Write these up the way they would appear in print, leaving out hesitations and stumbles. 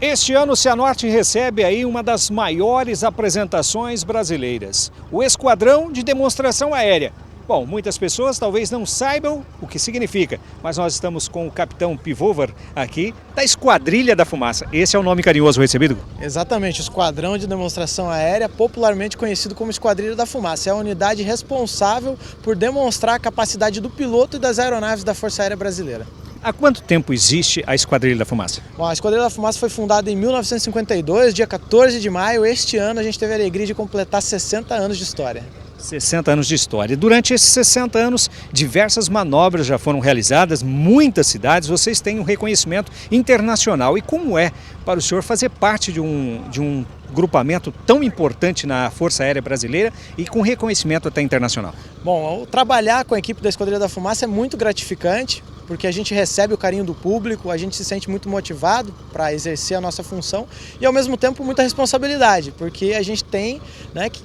Este ano o Cianorte recebe aí uma das maiores apresentações brasileiras, o Esquadrão de Demonstração Aérea. Bom, muitas pessoas talvez não saibam o que significa, mas nós estamos com o capitão Pivovar aqui da Esquadrilha da Fumaça. Esse é o nome carinhoso recebido? Exatamente, o Esquadrão de Demonstração Aérea, popularmente conhecido como Esquadrilha da Fumaça. É a unidade responsável por demonstrar a capacidade do piloto e das aeronaves da Força Aérea Brasileira. Há quanto tempo existe a Esquadrilha da Fumaça? Bom, a Esquadrilha da Fumaça foi fundada em 1952, dia 14 de maio. Este ano a gente teve a alegria de completar 60 anos de história. 60 anos de história. Durante esses 60 anos, diversas manobras já foram realizadas, muitas cidades, vocês têm um reconhecimento internacional. E como é para o senhor fazer parte de um grupamento tão importante na Força Aérea Brasileira e com reconhecimento até internacional? Bom, trabalhar com a equipe da Esquadrilha da Fumaça é muito gratificante, porque a gente recebe o carinho do público, a gente se sente muito motivado para exercer a nossa função e ao mesmo tempo muita responsabilidade, porque a gente tem,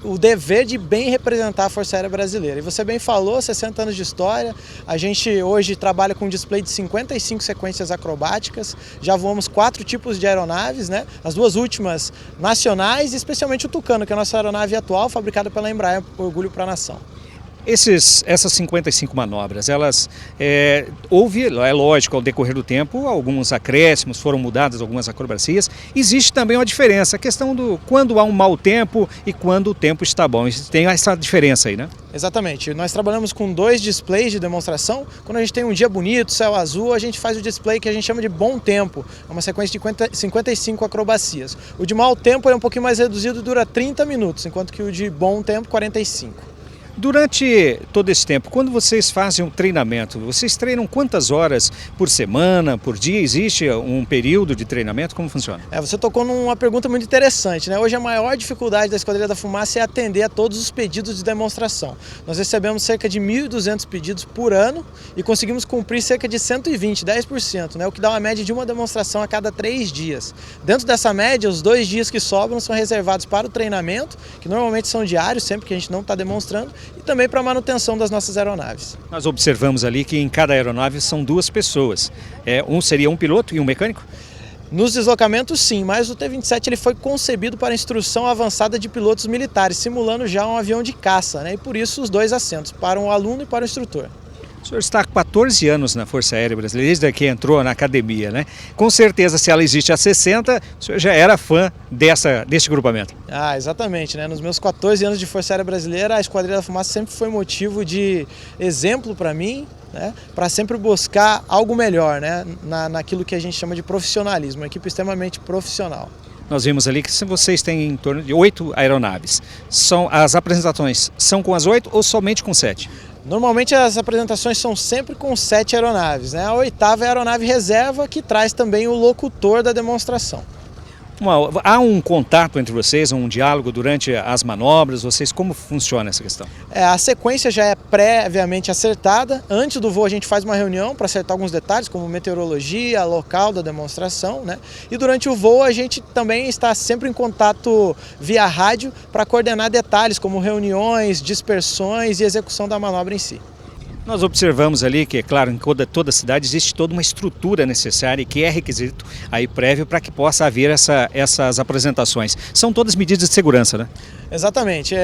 o dever de bem representar a Força Aérea Brasileira. E você bem falou, 60 anos de história, a gente hoje trabalha com um display de 55 sequências acrobáticas, já voamos 4 tipos de aeronaves, as duas últimas nacionais e especialmente o Tucano, que é a nossa aeronave atual, fabricada pela Embraer, orgulho para a nação. Essas 55 manobras, houve, é lógico, ao decorrer do tempo, alguns acréscimos, foram mudadas algumas acrobacias. Existe também uma diferença, a questão do quando há um mau tempo e quando o tempo está bom. Tem essa diferença aí, né? Exatamente. Nós trabalhamos com 2 displays de demonstração. Quando a gente tem um dia bonito, céu azul, a gente faz o display que a gente chama de bom tempo. É uma sequência de 55 acrobacias. O de mau tempo é um pouquinho mais reduzido e dura 30 minutos, enquanto que o de bom tempo, 45. Durante todo esse tempo, quando vocês fazem um treinamento, vocês treinam quantas horas por semana, por dia? Existe um período de treinamento? Como funciona? Você tocou numa pergunta muito interessante, Hoje a maior dificuldade da Esquadrilha da Fumaça é atender a todos os pedidos de demonstração. Nós recebemos cerca de 1.200 pedidos por ano e conseguimos cumprir cerca de 120, 10%, o que dá uma média de uma demonstração a cada 3 dias. Dentro dessa média, os 2 dias que sobram são reservados para o treinamento, que normalmente são diários, sempre que a gente não está demonstrando, e também para a manutenção das nossas aeronaves. Nós observamos ali que em cada aeronave são 2 pessoas. Seria um piloto e um mecânico? Nos deslocamentos sim, mas o T-27 ele foi concebido para instrução avançada de pilotos militares, simulando já um avião de caça, e por isso os 2 assentos, para o aluno e para o instrutor. O senhor está há 14 anos na Força Aérea Brasileira, desde que entrou na academia, Com certeza, se ela existe há 60, o senhor já era fã deste grupamento. Exatamente, Nos meus 14 anos de Força Aérea Brasileira, a Esquadrilha da Fumaça sempre foi motivo de exemplo para mim, para sempre buscar algo melhor, naquilo que a gente chama de profissionalismo, uma equipe extremamente profissional. Nós vimos ali que vocês têm em torno de 8 aeronaves. As apresentações são com as 8 ou somente com 7? Normalmente as apresentações são sempre com 7 aeronaves, A 8ª é a aeronave reserva, que traz também o locutor da demonstração. Há um contato entre vocês, um diálogo durante as manobras, como funciona essa questão? A sequência já é previamente acertada. Antes do voo a gente faz uma reunião para acertar alguns detalhes, como meteorologia, local da demonstração, E durante o voo a gente também está sempre em contato via rádio para coordenar detalhes, como reuniões, dispersões e execução da manobra em si. Nós observamos ali que, é claro, em toda cidade existe toda uma estrutura necessária e que é requisito aí prévio para que possa haver essas apresentações. São todas medidas de segurança, Exatamente.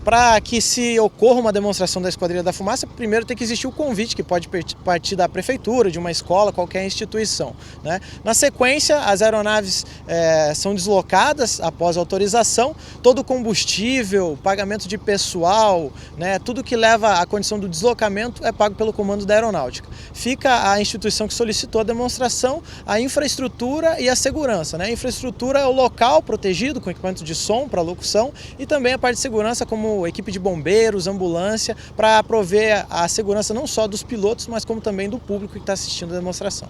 Para que se ocorra uma demonstração da Esquadrilha da Fumaça, primeiro tem que existir o convite, que pode partir da prefeitura, de uma escola, qualquer instituição. Na sequência, as aeronaves são deslocadas após autorização, todo o combustível, pagamento de pessoal, tudo que leva à condição do deslocamento é pago pelo comando da aeronáutica. Fica a instituição que solicitou a demonstração, a infraestrutura e a segurança. A infraestrutura é o local protegido com equipamento de som para locução e também a parte de segurança, como equipe de bombeiros, ambulância, para prover a segurança não só dos pilotos, mas como também do público que está assistindo a demonstração.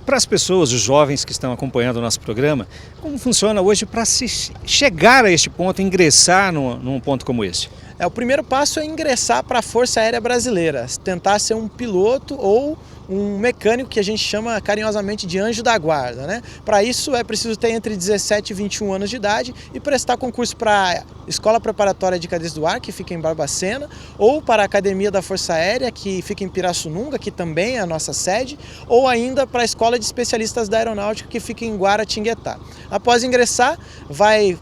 Para as pessoas, os jovens que estão acompanhando o nosso programa, como funciona hoje para se chegar a este ponto, ingressar num ponto como esse? O primeiro passo é ingressar para a Força Aérea Brasileira, tentar ser um piloto ou um mecânico que a gente chama carinhosamente de anjo da guarda, né? Para isso é preciso ter entre 17 e 21 anos de idade e prestar concurso para a Escola Preparatória de Cadeias do Ar, que fica em Barbacena, ou para a Academia da Força Aérea, que fica em Pirassununga, que também é a nossa sede, ou ainda para a Escola de Especialistas da Aeronáutica, que fica em Guaratinguetá. Após ingressar, vai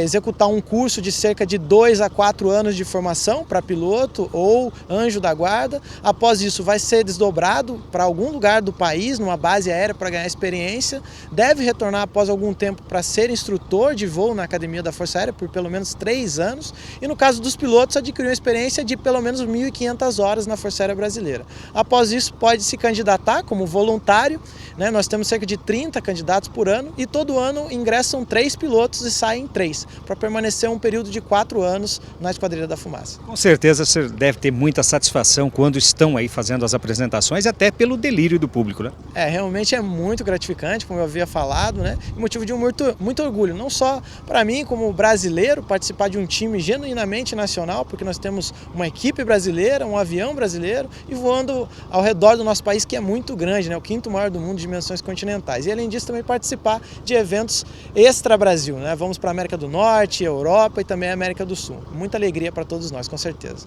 executar um curso de cerca de 2 a 4 anos de formação para piloto ou anjo da guarda. Após isso, vai ser desdobrado para algum lugar do país, numa base aérea, para ganhar experiência. Deve retornar após algum tempo para ser instrutor de voo na Academia da Força Aérea por pelo menos 3 anos. E no caso dos pilotos, adquirir uma experiência de pelo menos 1.500 horas na Força Aérea Brasileira. Após isso, pode se candidatar como voluntário, né? Nós temos cerca de 30 candidatos por ano e todo ano ingressam 3 pilotos e saem 3, para permanecer um período de 4 anos na Esquadrilha da Fumaça. Com certeza você deve ter muita satisfação quando estão aí fazendo as apresentações, até pelo delírio do público, né? Realmente é muito gratificante, como eu havia falado, né? E motivo de muito orgulho, não só para mim como brasileiro, participar de um time genuinamente nacional, porque nós temos uma equipe brasileira, um avião brasileiro e voando ao redor do nosso país, que é muito grande, né? O 5º maior do mundo de dimensões continentais. E além disso também participar de eventos extra-Brasil, né? Vamos para a América do Norte, Europa e também a América do Sul. Muita alegria para todos nós, com certeza.